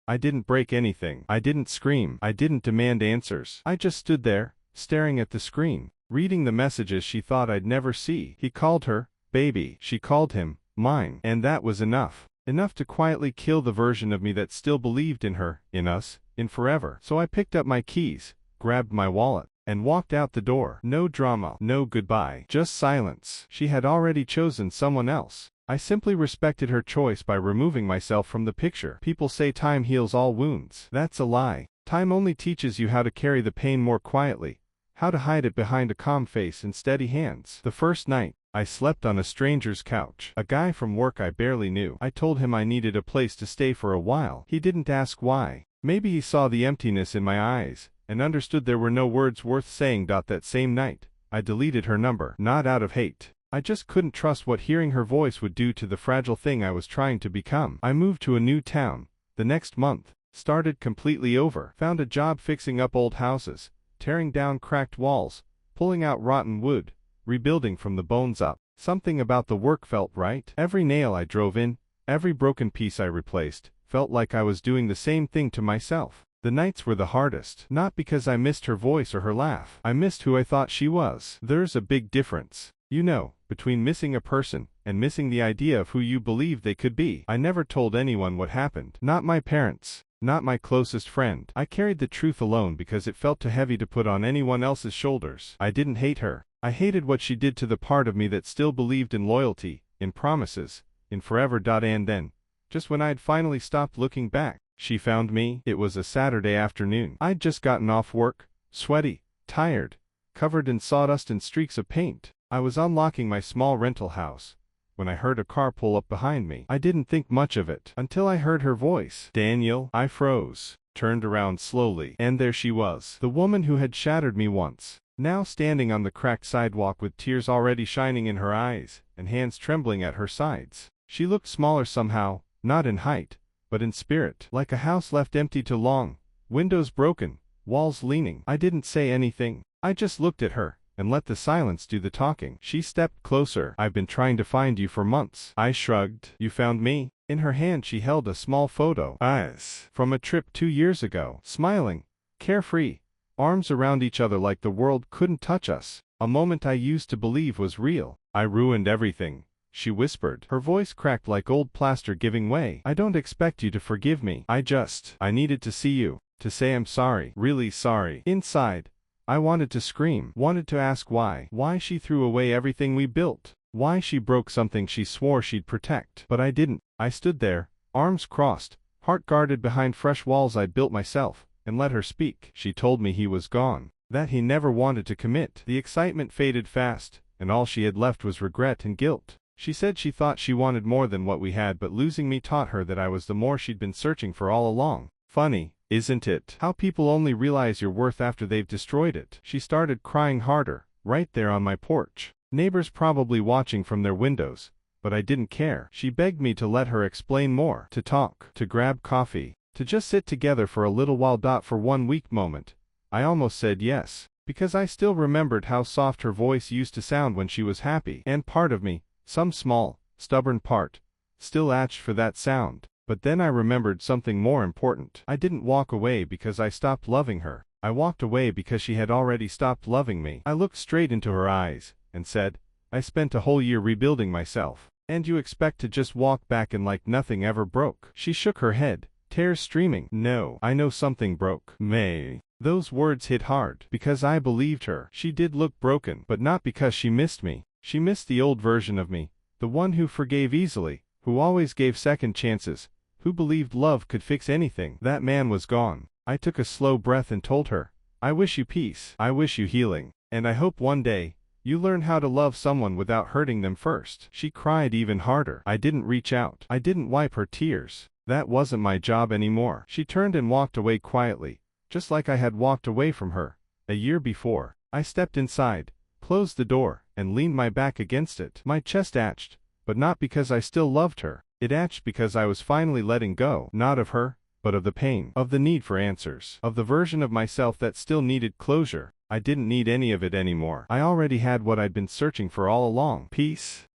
I didn't break anything. I didn't scream. I didn't demand answers. I just stood there, staring at the screen, reading the messages she thought I'd never see. He called her baby. She called him mine. And that was enough. Enough to quietly kill the version of me that still believed in her, in us, in forever. So I picked up my keys, grabbed my wallet, and walked out the door. No drama, no goodbye, just silence. She had already chosen someone else. I simply respected her choice by removing myself from the picture. People say time heals all wounds. That's a lie. Time only teaches you how to carry the pain more quietly, how to hide it behind a calm face and steady hands. The first night, I slept on a stranger's couch. A guy from work I barely knew. I told him I needed a place to stay for a while. He didn't ask why. Maybe he saw the emptiness in my eyes, and understood there were no words worth saying. That same night, I deleted her number. Not out of hate. I just couldn't trust what hearing her voice would do to the fragile thing I was trying to become. I moved to a new town the next month, started completely over, found a job fixing up old houses, tearing down cracked walls, pulling out rotten wood, rebuilding from the bones up. Something about the work felt right. Every nail I drove in, every broken piece I replaced, felt like I was doing the same thing to myself. The nights were the hardest, not because I missed her voice or her laugh. I missed who I thought she was. There's a big difference, you know, between missing a person and missing the idea of who you believed they could be. I never told anyone what happened. Not my parents. Not my closest friend. I carried the truth alone because it felt too heavy to put on anyone else's shoulders. I didn't hate her. I hated what she did to the part of me that still believed in loyalty, in promises, in forever. And then, just when I'd finally stopped looking back, she found me. It was a Saturday afternoon. I'd just gotten off work, sweaty, tired, covered in sawdust and streaks of paint. I was unlocking my small rental house when I heard a car pull up behind me. I didn't think much of it until I heard her voice. Daniel. I froze, turned around slowly, and there she was, the woman who had shattered me once. Now standing on the cracked sidewalk with tears already shining in her eyes and hands trembling at her sides. She looked smaller somehow, not in height, but in spirit, like a house left empty too long, windows broken, walls leaning. I didn't say anything. I just looked at her and let the silence do the talking. She stepped closer. I've been trying to find you for months. I shrugged. You found me? In her hand she held a small photo. Eyes. From a trip 2 years ago. Smiling. Carefree. Arms around each other like the world couldn't touch us. A moment I used to believe was real. I ruined everything, she whispered. Her voice cracked like old plaster giving way. I don't expect you to forgive me. I needed to see you, to say I'm sorry. Really sorry. Inside, I wanted to scream, wanted to ask why she threw away everything we built, why she broke something she swore she'd protect. But I didn't. I stood there, arms crossed, heart guarded behind fresh walls I'd built myself, and let her speak. She told me he was gone, that he never wanted to commit. The excitement faded fast, and all she had left was regret and guilt. She said she thought she wanted more than what we had, but losing me taught her that I was the more she'd been searching for all along. Funny, isn't it? How people only realize your worth after they've destroyed it. She started crying harder, right there on my porch. Neighbors probably watching from their windows, but I didn't care. She begged me to let her explain more, to talk, to grab coffee, to just sit together for a little while. For 1 week moment, I almost said yes, because I still remembered how soft her voice used to sound when she was happy, and part of me, some small, stubborn part, still ached for that sound. But then I remembered something more important. I didn't walk away because I stopped loving her. I walked away because she had already stopped loving me. I looked straight into her eyes and said, I spent a whole year rebuilding myself, and you expect to just walk back and like nothing ever broke? She shook her head, tears streaming. No, I know something broke. May. Those words hit hard, because I believed her. She did look broken, but not because she missed me. She missed the old version of me, the one who forgave easily, who always gave second chances, who believed love could fix anything. That man was gone. I took a slow breath and told her, I wish you peace. I wish you healing. And I hope one day, you learn how to love someone without hurting them first. She cried even harder. I didn't reach out. I didn't wipe her tears. That wasn't my job anymore. She turned and walked away quietly, just like I had walked away from her a year before. I stepped inside, closed the door, and leaned my back against it. My chest ached, but not because I still loved her. It ached because I was finally letting go, not of her, but of the pain, of the need for answers, of the version of myself that still needed closure. I didn't need any of it anymore. I already had what I'd been searching for all along. Peace.